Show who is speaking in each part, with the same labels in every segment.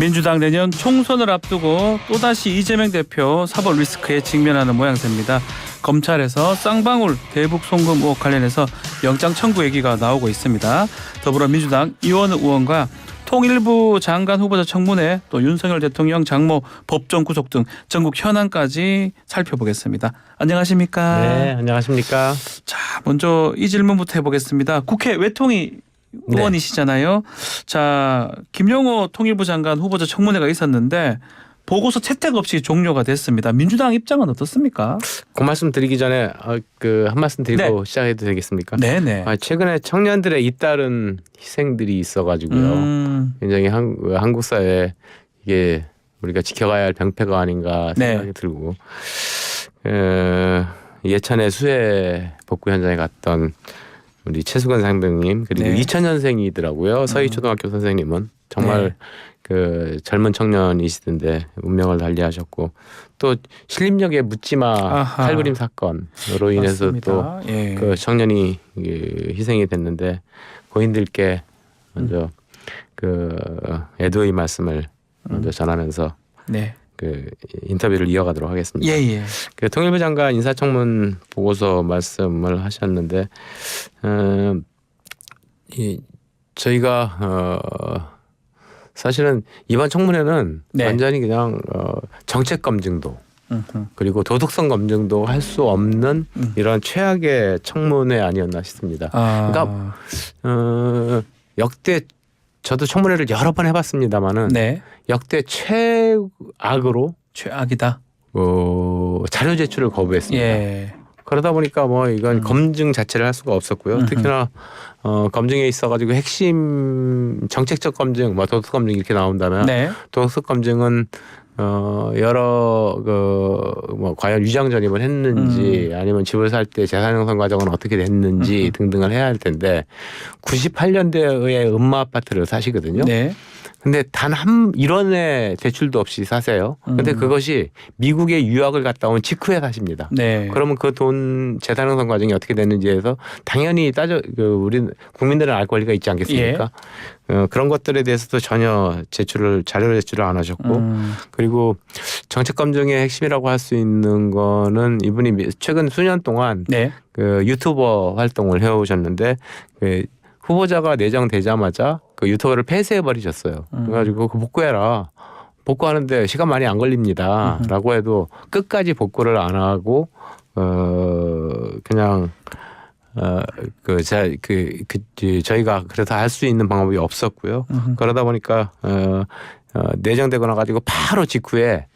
Speaker 1: 민주당 내년 총선을 앞두고 또다시 이재명 대표 사법 리스크에 직면하는 모양새입니다. 검찰에서 쌍방울 대북 송금 의혹 관련해서 영장 청구 얘기가 나오고 있습니다. 더불어민주당 이원우 의원과 통일부 장관 후보자 청문회, 또 윤석열 대통령 장모 법정 구속 등 전국 현안까지 살펴보겠습니다. 안녕하십니까?
Speaker 2: 네, 안녕하십니까?
Speaker 1: 자, 먼저 이 질문부터 해보겠습니다. 국회 외통위 의원이시잖아요. 자, 김용호 통일부 장관 후보자 청문회가 있었는데 보고서 채택 없이 종료가 됐습니다. 민주당 입장은 어떻습니까?
Speaker 2: 그 말씀 드리기 전에 한 말씀 드리고 시작해도 되겠습니까?
Speaker 1: 네네.
Speaker 2: 최근에 청년들의 잇따른 희생들이 있어가지고요. 굉장히 한국 사회에 이게 우리가 지켜가야 할 병폐가 아닌가 생각이 들고 예천의 수해 복구 현장에 갔던 우리 최수근 상병님 그리고 2000년생이더라고요. 서희초등학교 선생님은 정말 그 젊은 청년이시던데 운명을 달리하셨고 또 신림역의 묻지마 칼부림 사건으로 인해서 또 그 청년이 희생이 됐는데 고인들께 먼저 그 애도의 말씀을 먼저 전하면서 그 인터뷰를 이어가도록 하겠습니다. 그 통일부 장관 인사청문 보고서 말씀을 하셨는데 저희가 사실은 이번 청문회는 완전히 그냥 정책 검증도 그리고 도덕성 검증도 할 수 없는 이런 최악의 청문회 아니었나 싶습니다. 그러니까 역대 저도 청문회를 여러 번 해봤습니다만은 역대 최악으로
Speaker 1: 최악이다.
Speaker 2: 자료 제출을 거부했습니다. 그러다 보니까 뭐 이건 검증 자체를 할 수가 없었고요. 특히나 검증에 있어가지고 핵심 정책적 검증, 뭐 도덕 검증 이렇게 나온다면 도덕 검증은 여러 뭐 과연 위장 전입을 했는지 아니면 집을 살 때 재산 형성 과정은 어떻게 됐는지 등등을 해야 할 텐데 98년대의 음마 아파트를 사시거든요. 근데 단 한 1원의 대출도 없이 사세요. 근데 그것이 미국에 유학을 갔다 온 직후에 사십니다. 그러면 그 돈 재산 형성 과정이 어떻게 됐는지에서 당연히 우리 국민들은 알 권리가 있지 않겠습니까? 그런 것들에 대해서도 전혀 자료 제출을 안 하셨고 그리고 정책 검증의 핵심이라고 할 수 있는 거는 이분이 최근 수년 동안 그 유튜버 활동을 해오셨는데 그 후보자가 내정되자마자 그 유튜버를 폐쇄해 버리셨어요. 그래가지고 그 복구해라. 복구하는데 시간 많이 안 걸립니다. 라고 해도 끝까지 복구를 안 하고 그냥 저희가 그래서 할 수 있는 방법이 없었고요. 그러다 보니까 내정되고 나가지고 바로 직후에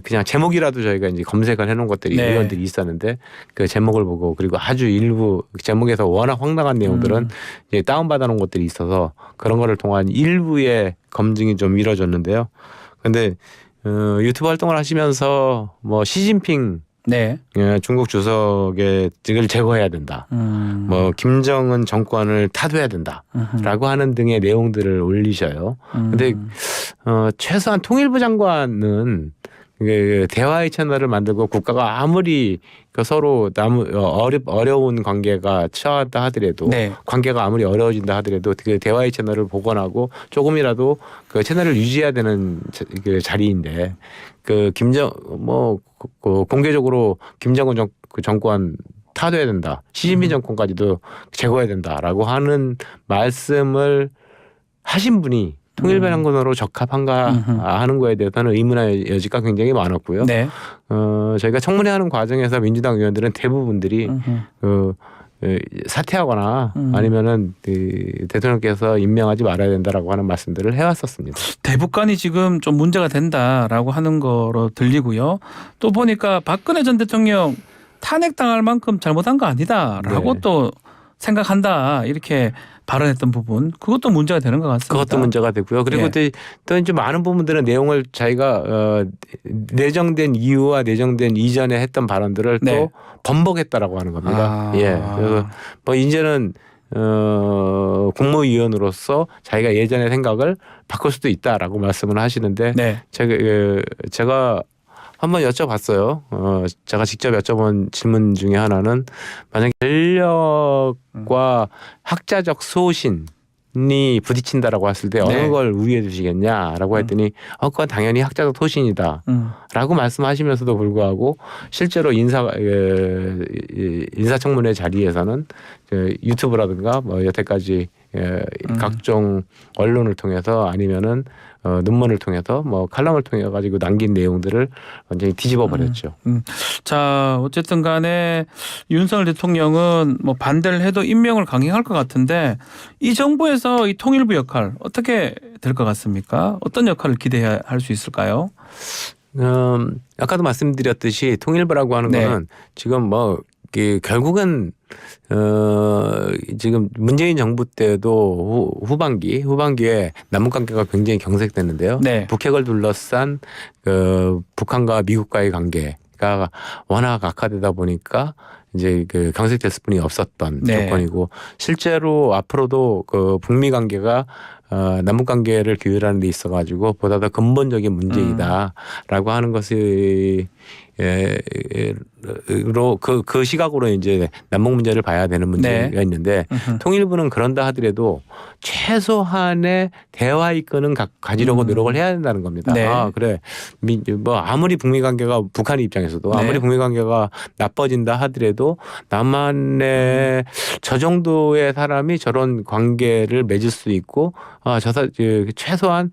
Speaker 2: 그냥 제목이라도 저희가 이제 검색을 해놓은 것들이 의원들이 있었는데 그 제목을 보고 그리고 아주 일부 제목에서 워낙 황당한 내용들은 이제 다운받아놓은 것들이 있어서 그런 거를 통한 일부의 검증이 좀 이뤄졌는데요. 근데 유튜브 활동을 하시면서 뭐 시진핑 중국 주석의 을 제거해야 된다. 뭐 김정은 정권을 타도해야 된다라고 하는 등의 내용들을 올리셔요. 근데 최소한 통일부 장관은 대화의 채널을 만들고 국가가 아무리 서로 어려운 관계가 처하다 하더라도 관계가 아무리 어려워진다 하더라도 그 대화의 채널을 복원하고 조금이라도 그 채널을 유지해야 되는 그 자리인데 공개적으로 김정은 정권 타도해야 된다. 시진핑 정권까지도 제거해야 된다라고 하는 말씀을 하신 분이 통일부 장관으로 적합한가 하는 거에 대해서는 의문의 여지가 굉장히 많았고요. 저희가 청문회 하는 과정에서 민주당 의원들은 대부분들이 사퇴하거나 아니면은 대통령께서 임명하지 말아야 된다라고 하는 말씀들을 해왔었습니다.
Speaker 1: 대북관이 지금 좀 문제가 된다라고 하는 거로 들리고요. 또 보니까 박근혜 전 대통령 탄핵당할 만큼 잘못한 거 아니다라고 또 생각한다 이렇게 발언했던 부분 그것도 문제가 되는 것 같습니다.
Speaker 2: 그것도 문제가 되고요. 그리고 또 이제 많은 부분들은 내용을 자기가 내정된 이후와 내정된 이전에 했던 발언들을 또 번복했다라고 하는 겁니다. 그래서 뭐 이제는 국무위원으로서 자기가 예전의 생각을 바꿀 수도 있다라고 말씀을 하시는데 제가 한번 여쭤봤어요. 제가 직접 여쭤본 질문 중에 하나는 만약에 권력과 학자적 소신 부딪힌다라고 했을 때 어느
Speaker 1: 네.
Speaker 2: 걸 우위에 두시겠냐라고 했더니 그건 당연히 학자적 소신이다. 라고 말씀하시면서도 불구하고 실제로 인사청문회 자리에서는 유튜브라든가 뭐 여태까지 각종 언론을 통해서 아니면은 논문을 통해서 뭐 칼럼을 통해 가지고 남긴 내용들을 완전히 뒤집어 버렸죠.
Speaker 1: 자, 어쨌든 간에 윤석열 대통령은 뭐 반대를 해도 임명을 강행할 것 같은데 이 정부에서 이 통일부 역할 어떻게 될 것 같습니까? 어떤 역할을 기대할 수 있을까요?
Speaker 2: 아까도 말씀드렸듯이 통일부라고 하는
Speaker 1: 네.
Speaker 2: 거는 지금 뭐 결국은 지금 문재인 정부 때도 후반기에 남북 관계가 굉장히 경색됐는데요.
Speaker 1: 네.
Speaker 2: 북핵을 둘러싼 북한과 미국과의 관계가 워낙 악화되다 보니까 이제 경색됐을 뿐이 없었던
Speaker 1: 네.
Speaker 2: 조건이고 실제로 앞으로도 북미 관계가 남북 관계를 규율하는 데 있어 가지고 보다 더 근본적인 문제이다라고 하는 것이 그 시각으로 이제 남북 문제를 봐야 되는 문제가
Speaker 1: 네.
Speaker 2: 있는데 통일부는 그런다 하더라도 최소한의 대화 이권은 가지려고 노력을 해야 된다는 겁니다.
Speaker 1: 네.
Speaker 2: 그래. 뭐 아무리 북미 관계가 북한의 입장에서도 아무리 북미 관계가 나빠진다 하더라도 남한의 저 정도의 사람이 저런 관계를 맺을 수 있고 최소한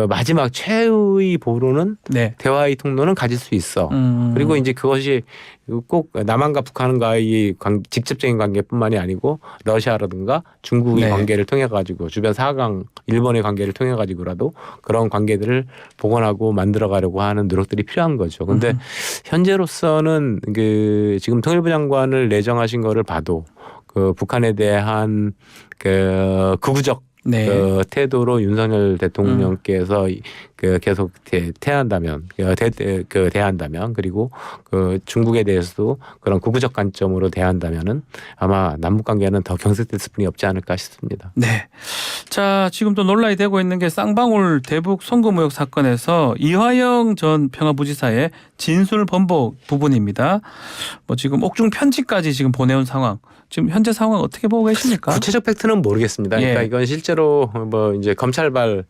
Speaker 2: 마지막 최후의 보루는
Speaker 1: 네.
Speaker 2: 대화의 통로는 가질 수 있어. 그리고 이제 그것이 꼭 남한과 북한과의 직접적인 관계뿐만이 아니고 러시아라든가 중국의
Speaker 1: 네.
Speaker 2: 관계를 통해 가지고 주변 4강 일본의 관계를 통해 가지고라도 그런 관계들을 복원하고 만들어가려고 하는 노력들이 필요한 거죠. 그런데 현재로서는 지금 통일부 장관을 내정하신 거를 봐도 북한에 대한 극우적
Speaker 1: 네.
Speaker 2: 태도로 윤석열 대통령께서 계속 대한다면 그리고 중국에 대해서도 그런 극우적 관점으로 대한다면은 아마 남북 관계는 더 경색됐을 뿐이 없지 않을까 싶습니다.
Speaker 1: 네. 자, 지금 또 논란이 되고 있는 게 쌍방울 대북 송금 의혹 사건에서 이화영 전 평화부지사의 진술 번복 부분입니다. 뭐 지금 옥중 편지까지 지금 보내온 상황. 지금 현재 상황 어떻게 보고 계십니까?
Speaker 2: 구체적 팩트는 모르겠습니다. 그러니까
Speaker 1: 예.
Speaker 2: 이건 실제로 뭐 이제 검찰발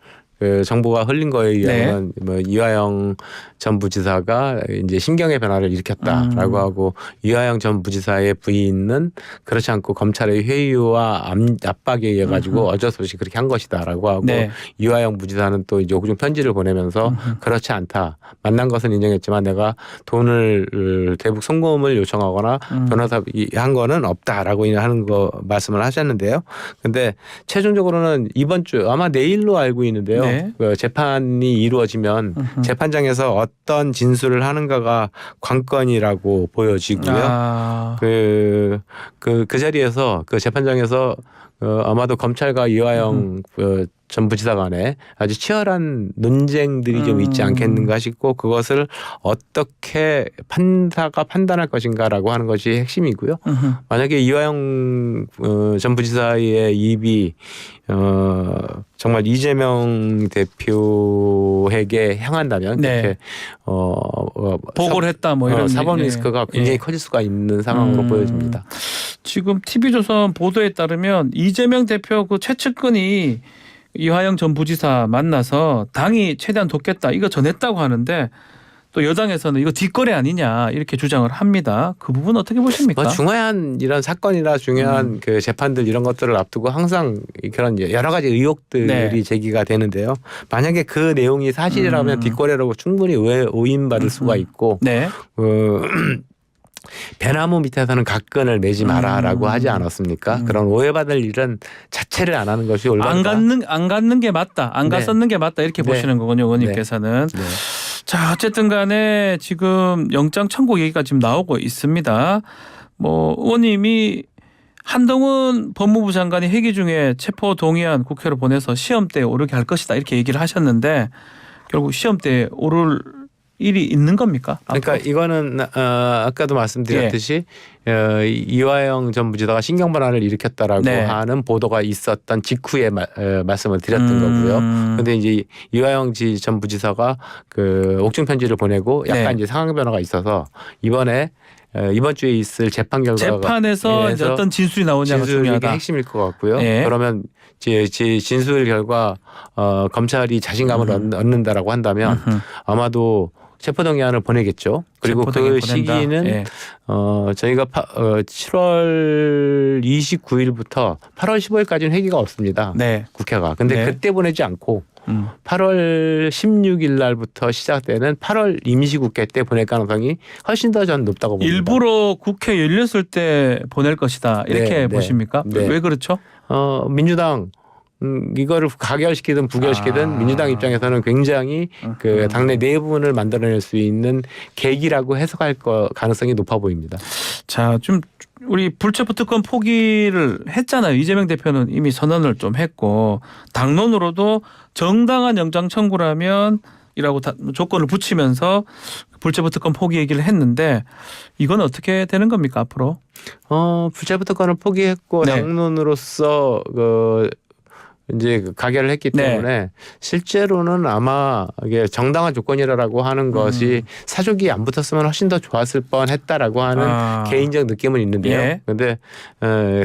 Speaker 2: 정보가 흘린 거에 의하면 뭐 이화영 전 부지사가 이제 신경의 변화를 일으켰다라고 하고 이화영 전 부지사의 부인은 그렇지 않고 검찰의 회유와 압박에 의해 가지고 어쩔 수 없이 그렇게 한 것이다라고 하고
Speaker 1: 네. 이화영
Speaker 2: 부지사는 또 이제 옥중 편지를 보내면서 그렇지 않다. 만난 것은 인정했지만 내가 돈을 대북 송금을 요청하거나 변호사 한 거는 없다라고 하는 거 말씀을 하셨는데요. 근데 최종적으로는 이번 주 아마 내일로 알고 있는데요.
Speaker 1: 네.
Speaker 2: 재판이 이루어지면 재판장에서 어떤 진술을 하는가가 관건이라고 보여지고요. 그 자리에서 그 재판장에서 아마도 검찰과 이화영 전 부지사 간에 아주 치열한 논쟁들이 좀 있지 않겠는가 싶고 그것을 어떻게 판사가 판단할 것인가라고 하는 것이 핵심이고요. 만약에 이화영 전 부지사의 입이 정말 이재명 대표에게 향한다면
Speaker 1: 네.
Speaker 2: 그렇게
Speaker 1: 보고를 했다 뭐 이런
Speaker 2: 사법
Speaker 1: 얘기.
Speaker 2: 리스크가 굉장히 커질 수가 있는 상황으로 보여집니다.
Speaker 1: 지금 TV조선 보도에 따르면 이재명 대표 그 최측근이 이화영 전 부지사 만나서 당이 최대한 돕겠다 이거 전했다고 하는데 또 여당에서는 이거 뒷거래 아니냐 이렇게 주장을 합니다. 그 부분 어떻게 보십니까?
Speaker 2: 중요한 이런 사건이나 중요한 그 재판들 이런 것들을 앞두고 항상 그런 여러 가지 의혹들이
Speaker 1: 네.
Speaker 2: 제기가 되는데요. 만약에 그 내용이 사실이라면 뒷거래라고 충분히 오인받을 수가 있고
Speaker 1: 네.
Speaker 2: 배나무 밑에서는 각근을 매지 마라라고 하지 않았습니까? 그런 오해받을 일은 자체를 안 하는 것이 올바르다.
Speaker 1: 안 갖는 게 맞다. 안
Speaker 2: 네.
Speaker 1: 갔었는 게 맞다. 이렇게
Speaker 2: 네.
Speaker 1: 보시는 거군요. 의원님께서는.
Speaker 2: 네.
Speaker 1: 자, 어쨌든 간에 지금 영장 청구 얘기가 지금 나오고 있습니다. 뭐 의원님이 한동훈 법무부 장관이 회기 중에 체포 동의안 국회로 보내서 시험대에 오르게 할 것이다. 이렇게 얘기를 하셨는데 결국 시험대에 오를 일이 있는 겁니까?
Speaker 2: 그러니까
Speaker 1: 앞으로?
Speaker 2: 이거는 아까도 말씀드렸듯이 이화영 전 부지사가 신경변화를 일으켰다라고
Speaker 1: 네.
Speaker 2: 하는 보도가 있었던 직후에 말씀을 드렸던 거고요. 그런데 이제 이화영 전 부지사가 그 옥중 편지를 보내고 약간
Speaker 1: 네.
Speaker 2: 이제 상황 변화가 있어서 이번에 이번 주에 있을 재판 결과가
Speaker 1: 재판에서 이제 어떤 진술이 나오냐가
Speaker 2: 진술이
Speaker 1: 중요하다.
Speaker 2: 핵심일 것 같고요.
Speaker 1: 예.
Speaker 2: 그러면 제 진술 결과 검찰이 자신감을 얻는다라고 한다면 아마도 체포동의안을 보내겠죠. 그리고 그 시기는
Speaker 1: 예.
Speaker 2: 저희가 7월 29일부터 8월 15일까지는 회기가 없습니다.
Speaker 1: 네.
Speaker 2: 국회가. 근데
Speaker 1: 네.
Speaker 2: 그때 보내지 않고 8월 16일 날부터 시작되는 8월 임시국회 때 보낼 가능성이 훨씬 더 전 높다고 봅니다.
Speaker 1: 일부러 국회 열렸을 때 보낼 것이다. 이렇게
Speaker 2: 네,
Speaker 1: 보십니까?
Speaker 2: 네.
Speaker 1: 왜 그렇죠?
Speaker 2: 민주당 이거를 가결시키든 부결시키든 민주당 입장에서는 굉장히 그 당내 내분을 만들어낼 수 있는 계기라고 해석할 가능성이 높아 보입니다.
Speaker 1: 자, 좀 우리 불체포 특권 포기를 했잖아요. 이재명 대표는 이미 선언을 좀 했고 당론으로도 정당한 영장 청구라면 이라고 조건을 붙이면서 불체포 특권 포기 얘기를 했는데 이건 어떻게 되는 겁니까 앞으로?
Speaker 2: 불체포 특권을 포기했고
Speaker 1: 네.
Speaker 2: 당론으로서 이제 가결을 했기 때문에 실제로는 아마 이게 정당한 조건이라고 하는 것이 사족이 안 붙었으면 훨씬 더 좋았을 뻔했다라고 하는 개인적 느낌은 있는데요. 그런데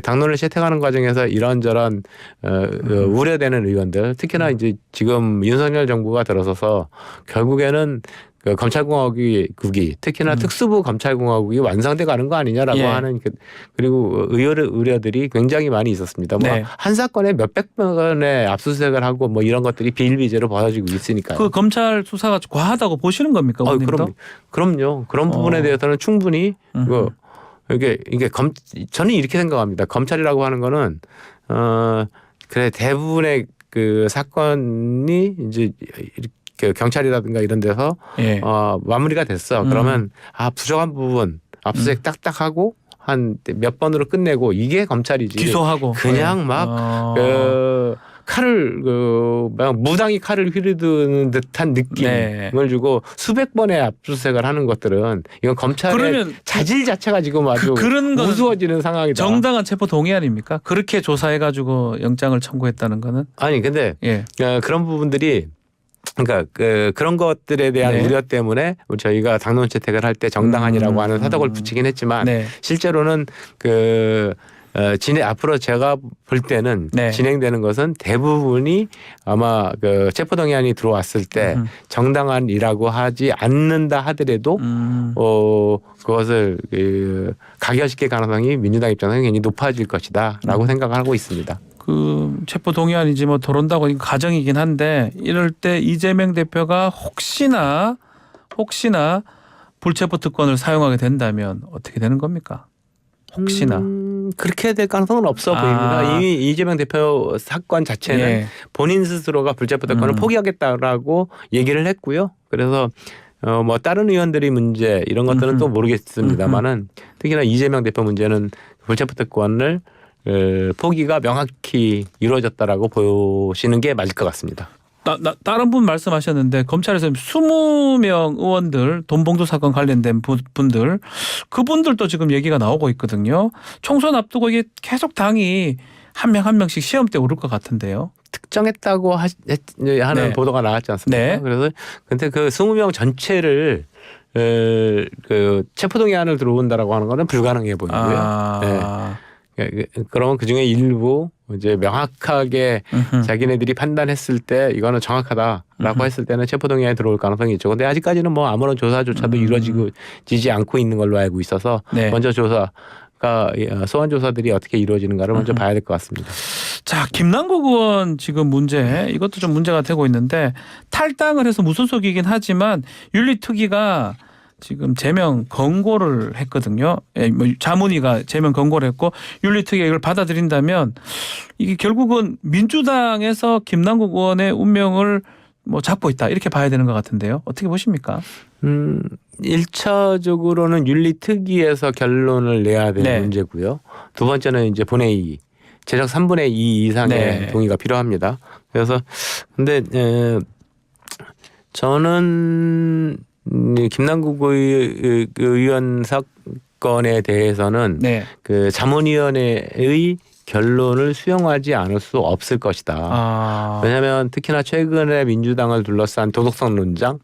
Speaker 2: 당론을 채택하는 과정에서 이런저런 우려되는 의원들, 특히나 이제 지금 윤석열 정부가 들어서서 결국에는 그 검찰공화국이 특히나 특수부 검찰공화국이 완성돼 가는 거 아니냐라고 하는 그리고 우려들이 굉장히 많이 있었습니다. 뭐 한 사건에 몇백 건의 압수수색을 하고 뭐 이런 것들이 비일비재로 벌어지고 있으니까요.
Speaker 1: 그 검찰 수사가 과하다고 보시는 겁니까?
Speaker 2: 그럼요. 그런 부분에 대해서는 충분히 저는 이렇게 생각합니다. 검찰이라고 하는 거는 그래 대부분의 그 사건이 이제 그 경찰이라든가 이런 데서 마무리가 됐어. 그러면 부족한 부분 압수수색 딱딱하고 한 몇 번으로 끝내고 이게 검찰이지.
Speaker 1: 기소하고
Speaker 2: 그냥 막 칼을 막 무당이 칼을 휘두르는 듯한 느낌을 주고 수백 번의 압수수색을 하는 것들은 이건 검찰의 자질 자체가 지금 아주
Speaker 1: 그런
Speaker 2: 우스워지는 상황이다.
Speaker 1: 정당한 체포 동의 아닙니까? 그렇게 조사해가지고 영장을 청구했다는 거는?
Speaker 2: 아니 근데 그런 부분들이 그러니까 그런 것들에 대한 우려 때문에 저희가 당론 채택을 할 때 정당한이라고 하는 사덕을 붙이긴 했지만 실제로는 앞으로 제가 볼 때는 진행되는 것은 대부분이 아마 그 체포동의안이 들어왔을 때 정당한이라고 하지 않는다 하더라도 그것을 가결시킬 가능성이 민주당 입장에서는 굉장히 높아질 것이다라고 생각하고 있습니다.
Speaker 1: 그 체포 동의안이지 뭐 들어온다고 이거 가정이긴 한데 이럴 때 이재명 대표가 혹시나 불체포 특권을 사용하게 된다면 어떻게 되는 겁니까? 혹시나
Speaker 2: 그렇게 될 가능성은 없어 보입니다. 이미 이재명 대표 사건 자체는 본인 스스로가 불체포 특권을 포기하겠다라고 얘기를 했고요. 그래서 뭐 다른 의원들의 문제 이런 것들은 또 모르겠습니다만은 특히나 이재명 대표 문제는 불체포 특권을 포기가 명확히 이루어졌다라고 보시는 게 맞을 것 같습니다.
Speaker 1: 다른 분 말씀하셨는데 검찰에서 20명 의원들 돈봉투 사건 관련된 분들 그분들도 지금 얘기가 나오고 있거든요. 총선 앞두고 이게 계속 당이 한 명 한 명씩 시험 때 오를 것 같은데요.
Speaker 2: 특정했다고 하는 보도가 나왔지 않습니까? 그래서 근데 그 20명 전체를 그 체포동의안을 들어온다라고 하는 거는 불가능해 보이고요. 그러면 그 중에 일부 이제 명확하게 자기네들이 판단했을 때 이거는 정확하다라고 했을 때는 체포동의안에 들어올 가능성이 있죠. 근데 아직까지는 뭐 아무런 조사조차도 이루어지지 않고 있는 걸로 알고 있어서 먼저 소환 조사들이 어떻게 이루어지는가를 먼저 봐야 될 것 같습니다.
Speaker 1: 자, 김남국 의원 지금 문제 이것도 좀 문제가 되고 있는데 탈당을 해서 무소속이긴 하지만 윤리특위가 지금 제명 권고를 했거든요. 자문위가 제명 권고를 했고 윤리특위가 이걸 받아들인다면 이게 결국은 민주당에서 김남국 의원의 운명을 뭐 잡고 있다 이렇게 봐야 되는 것 같은데요. 어떻게 보십니까?
Speaker 2: 1차적으로는 윤리특위에서 결론을 내야 되는 문제고요. 두 번째는 이제 본회의 제적 3분의 2 이상의 동의가 필요합니다. 그래서 근데 저는 김남국 의원 사건에 대해서는 그 자문위원회의 결론을 수용하지 않을 수 없을 것이다. 왜냐하면 특히나 최근에 민주당을 둘러싼 도덕성 논쟁,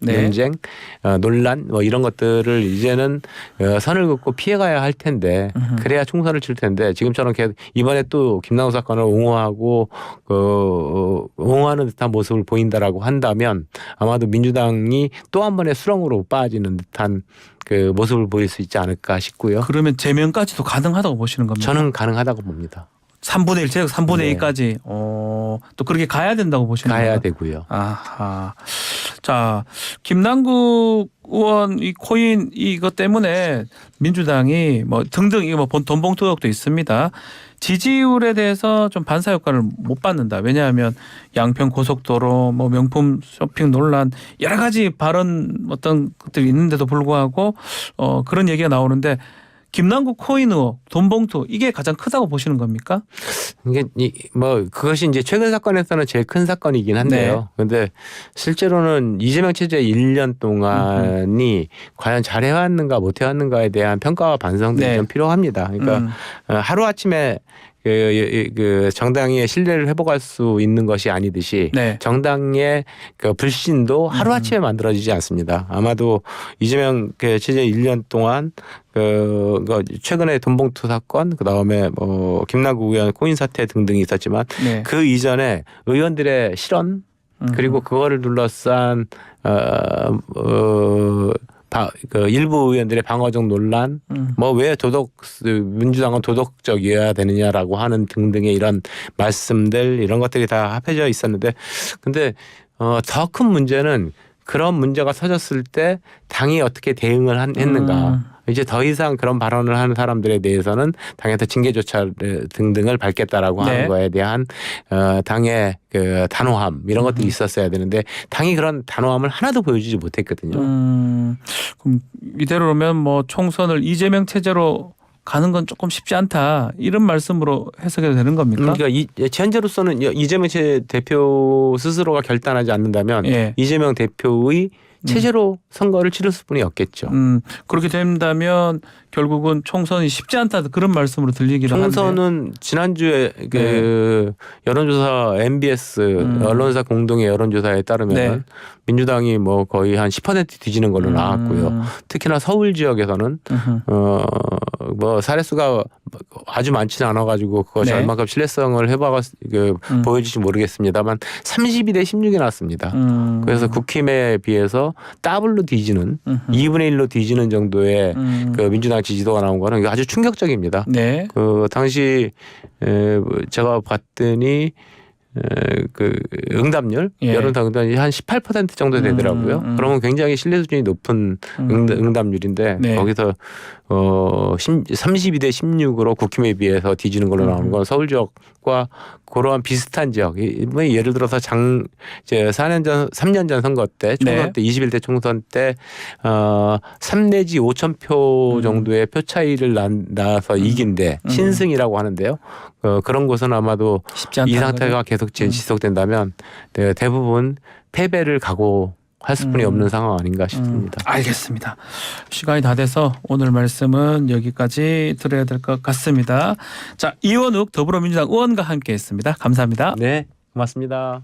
Speaker 2: 논란 뭐 이런 것들을 이제는 선을 긋고 피해가야 할 텐데 그래야 총선을 칠 텐데 지금처럼 이번에 또 김남국 사건을 옹호하고 옹호하는 듯한 모습을 보인다라고 한다면 아마도 민주당이 또 한 번의 수렁으로 빠지는 듯한 그 모습을 보일 수 있지 않을까 싶고요.
Speaker 1: 그러면 제명까지도 가능하다고 보시는 겁니까?
Speaker 2: 저는 가능하다고 봅니다.
Speaker 1: 3분의 1, 제가 3분의 1까지 또 그렇게 가야 된다고 보시는
Speaker 2: 가야
Speaker 1: 건가요?
Speaker 2: 되고요.
Speaker 1: 아하. 자, 김남국 의원 이 코인 이것 때문에 민주당이 뭐 등등 이거 뭐 돈봉투 의혹도 있습니다. 지지율에 대해서 좀 반사 효과를 못 받는다. 왜냐하면 양평 고속도로, 뭐 명품 쇼핑 논란 여러 가지 발언 어떤 것들이 있는데도 불구하고 그런 얘기가 나오는데 김남국 코인 의혹, 돈봉투 이게 가장 크다고 보시는 겁니까?
Speaker 2: 이게 뭐 그것이 이제 최근 사건에서는 제일 큰 사건이긴 한데요. 그런데 실제로는 이재명 체제 1년 동안이 과연 잘해왔는가 못해왔는가에 대한 평가와 반성들이 좀 필요합니다. 그러니까 하루 아침에 그 정당의 신뢰를 회복할 수 있는 것이 아니듯이 정당의 그 불신도 하루아침에 만들어지지 않습니다. 아마도 이재명 그 체제 1년 동안 그 최근에 돈봉투 사건 그다음에 뭐 김남국 의원 코인 사태 등등이 있었지만 그 이전에 의원들의 실언 그리고 그거를 둘러싼 그 일부 의원들의 방어적 논란, 뭐 왜 민주당은 도덕적이어야 되느냐라고 하는 등등의 이런 말씀들 이런 것들이 다 합해져 있었는데, 근데 더 큰 문제는 그런 문제가 터졌을 때 당이 어떻게 대응을 했는가. 이제 더 이상 그런 발언을 하는 사람들에 대해서는 당에서 징계 조치 등등을 밟겠다라고 하는 거에 대한 당의 그 단호함 이런 것들이 있었어야 되는데 당이 그런 단호함을 하나도 보여주지 못했거든요.
Speaker 1: 그럼 이대로면 뭐 총선을 이재명 체제로 가는 건 조금 쉽지 않다 이런 말씀으로 해석이 되는 겁니까?
Speaker 2: 그러니까 현재로서는 이재명 대표 스스로가 결단하지 않는다면 이재명 대표의 체제로 선거를 치를 수뿐이 없겠죠.
Speaker 1: 그렇게 된다면 결국은 총선이 쉽지 않다 그런 말씀으로 들리기도 하는데.
Speaker 2: 총선은 지난주에 그 여론조사 MBS 언론사 공동의 여론조사에 따르면 민주당이 뭐 거의 한 10% 뒤지는 걸로 나왔고요. 특히나 서울 지역에서는 뭐 사례수가 아주 많지는 않아가지고 그것이 얼마큼 신뢰성을 보여줄지 모르겠습니다만 32대 16이 났습니다. 그래서 국힘에 비해서 더블로 뒤지는 2분의 1로 뒤지는 정도의 그 민주당 지지도가 나온 거는 아주 충격적입니다. 그 당시 제가 봤더니 그 응답률 여론조사 응답률이 한 18% 정도 되더라고요. 그러면 굉장히 신뢰 수준이 높은 응답률인데 거기서 32대 16으로 국힘에 비해서 뒤지는 걸로 나오는 건 서울 지역과 그러한 비슷한 지역. 뭐 예를 들어서 이제 3년 전 선거 때 총선 때 21대 총선 때 3 내지 5천 표 정도의 표 차이를 낳아서 이긴데 신승이라고 하는데요. 그런 곳은 아마도 이 상태가 계속 지속된다면 대부분 패배를 각오할 수뿐이 없는 상황 아닌가 싶습니다.
Speaker 1: 알겠습니다. 시간이 다 돼서 오늘 말씀은 여기까지 들어야 될 것 같습니다. 자, 이원욱 더불어민주당 의원과 함께했습니다. 감사합니다.
Speaker 2: 네, 고맙습니다.